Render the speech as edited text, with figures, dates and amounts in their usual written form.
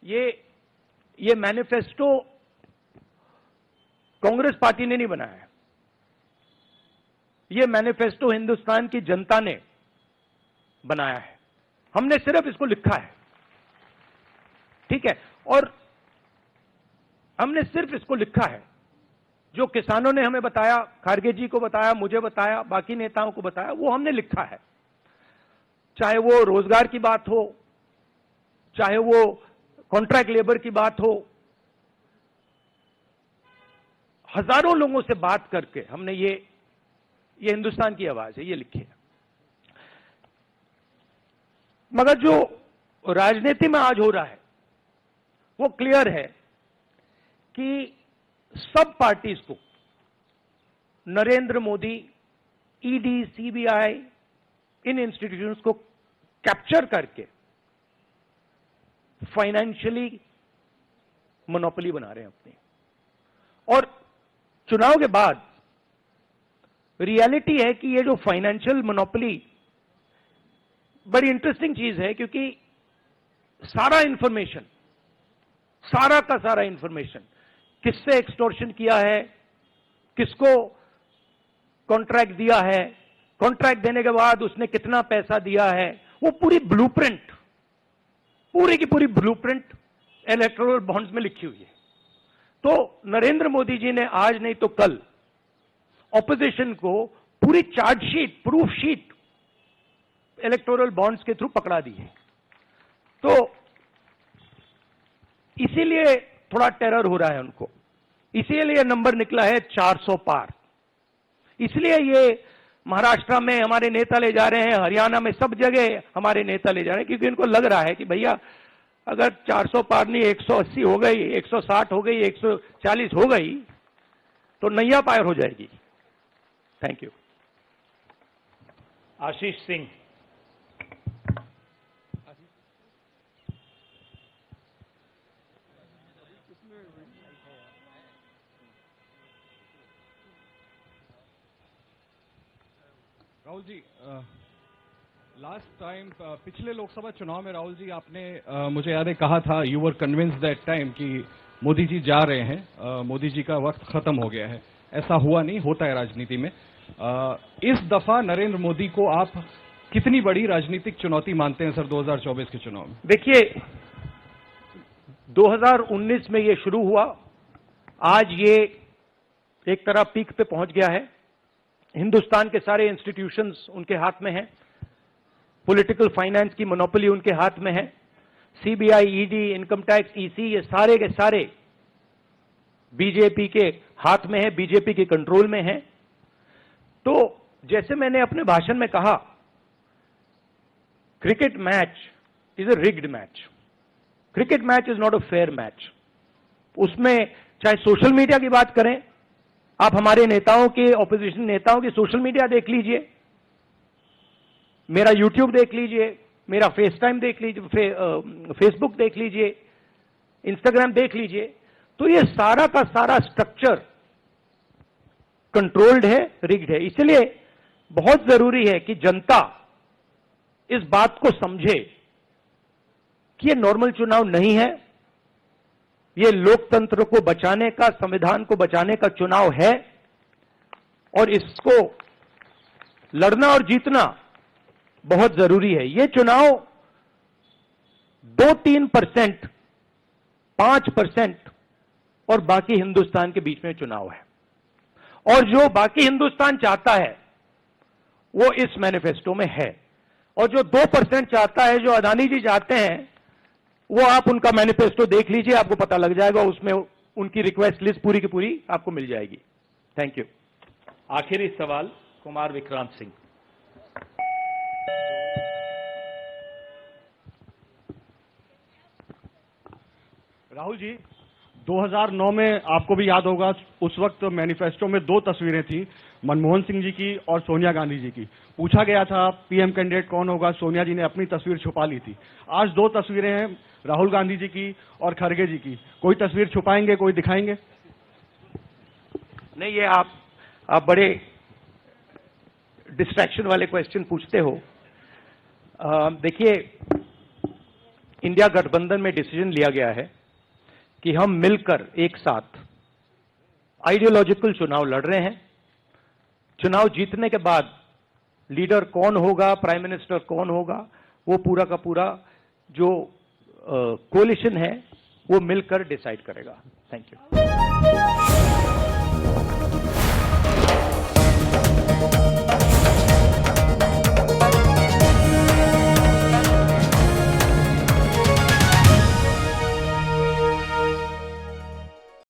ये manifesto Congress party ने नहीं बनाया है। ये मैनिफेस्टो हिंदुस्तान की जनता ने बनाया है। हमने सिर्फ इसको लिखा है, ठीक है, और हमने सिर्फ इसको लिखा है। जो किसानों ने हमें बताया, खारगे जी को बताया, मुझे बताया, बाकी नेताओं को बताया, वो हमने लिखा है। चाहे वो रोजगार की बात हो, चाहे वो कॉन्ट्रैक्ट लेबर की बात हो, हजारों लोगों से बात करके हमने ये हिंदुस्तान की आवाज है, ये लिखी है। मगर जो राजनीति में आज हो रहा है वो क्लियर है कि सब पार्टीज को नरेंद्र मोदी, ईडी, सीबीआई, इन इंस्टीट्यूशंस को कैप्चर करके फाइनेंशियली मोनोपोली बना रहे हैं अपनी। और चुनाव के बाद रियलिटी है कि ये जो फाइनेंशियल मोनोपोली बड़ी इंटरेस्टिंग चीज है, क्योंकि सारा इंफॉर्मेशन, सारा का सारा इंफॉर्मेशन, किससे एक्सटॉर्शन किया है, किसको कॉन्ट्रैक्ट दिया है, कॉन्ट्रैक्ट देने के बाद उसने कितना पैसा दिया है, वो पूरी ब्लूप्रिंट, पूरी की पूरी ब्लूप्रिंट इलेक्टोरल बॉन्ड्स में लिखी हुई है। तो नरेंद्र मोदी जी ने आज नहीं तो कल ऑपोजिशन को पूरी chargesheet, proof sheet electoral bonds के थ्रू पकड़ा दी है। तो इसीलिए थोड़ा टेरर हो रहा है उनको, इसीलिए नंबर निकला है 400 पार। इसलिए ये महाराष्ट्र में हमारे नेता ले जा रहे हैं, हरियाणा में सब जगह हमारे नेता ले जा रहे हैं, क्योंकि इनको लग रहा है कि भैया अगर 400 पार नहीं 180 हो गई, 160 हो गई, 140 हो गई तो नैया पार हो जाएगी। Thank you. Ashish Singh. Rahul ji, last time पिछले लोकसभा चुनाव में राहुल जी आपने मुझे याद है कहा था, you were convinced that time कि मोदी जी जा रहे हैं, मोदी जी का वक्त खत्म हो गया है। ऐसा हुआ नहीं, होता है राजनीति में। इस दफा नरेंद्र मोदी को आप कितनी बड़ी राजनीतिक चुनौती मानते हैं सर 2024 के चुनाव में? देखिए, 2019 में ये शुरू हुआ, आज ये एक तरह पीक पे पहुंच गया है। हिंदुस्तान के सारे इंस्टीट्यूशंस उनके हाथ में हैं, पॉलिटिकल फाइनेंस की मोनोपोली उनके हाथ में है, CBI, ED, income tax, EC, ये सारे के सारे बीजेपी के हाथ में है, बीजेपी के कंट्रोल में है। तो जैसे मैंने अपने भाषण में कहा, cricket match is a rigged match. Cricket match is not a fair match. उसमें चाहे सोशल मीडिया की बात करें, आप हमारे नेताओं के, ऑपोजिशन नेताओं की सोशल मीडिया देख लीजिए, मेरा यूट्यूब देख लीजिए, मेरा फेस टाइम देख लीजिए, फेसबुक देख लीजिए, इंस्टाग्राम देख लीजिए, तो ये सारा का सारा स्ट्रक्चर कंट्रोल्ड है, रिग्ड है। इसलिए बहुत जरूरी है कि जनता इस बात को समझे कि ये नॉर्मल चुनाव नहीं है, ये लोकतंत्र को बचाने का, संविधान को बचाने का चुनाव है, और इसको लड़ना और जीतना बहुत जरूरी है। ये चुनाव 2-3%, 5% और बाकी हिंदुस्तान के बीच में चुनाव है। और जो बाकी हिंदुस्तान चाहता है वो इस मैनिफेस्टो में है, और जो 2% चाहता है, जो अदानी जी चाहते हैं, वो आप उनका मैनिफेस्टो देख लीजिए, आपको पता लग जाएगा, उसमें उनकी रिक्वेस्ट लिस्ट पूरी की पूरी आपको मिल जाएगी। Thank you. आखिरी सवाल कुमार विक्रांत सिंह। राहुल जी, 2009 में आपको भी याद होगा, उस वक्त मैनिफेस्टो में 2 तस्वीरें थी, मनमोहन सिंह जी की और सोनिया गांधी जी की। पूछा गया था पीएम कैंडिडेट कौन होगा, सोनिया जी ने अपनी तस्वीर छुपा ली थी। आज 2 तस्वीरें हैं, राहुल गांधी जी की और खड़गे जी की। कोई तस्वीर छुपाएंगे, कोई दिखाएंगे? नहीं, ये आप बड़े डिस्ट्रैक्शन वाले क्वेश्चन पूछते हो। देखिए, इंडिया गठबंधन में डिसीजन लिया गया है कि हम मिलकर एक साथ आइडियोलॉजिकल चुनाव लड़ रहे हैं। चुनाव जीतने के बाद लीडर कौन होगा, प्राइम मिनिस्टर कौन होगा, वो पूरा का पूरा जो कोलिशन है वो मिलकर डिसाइड करेगा। Thank you.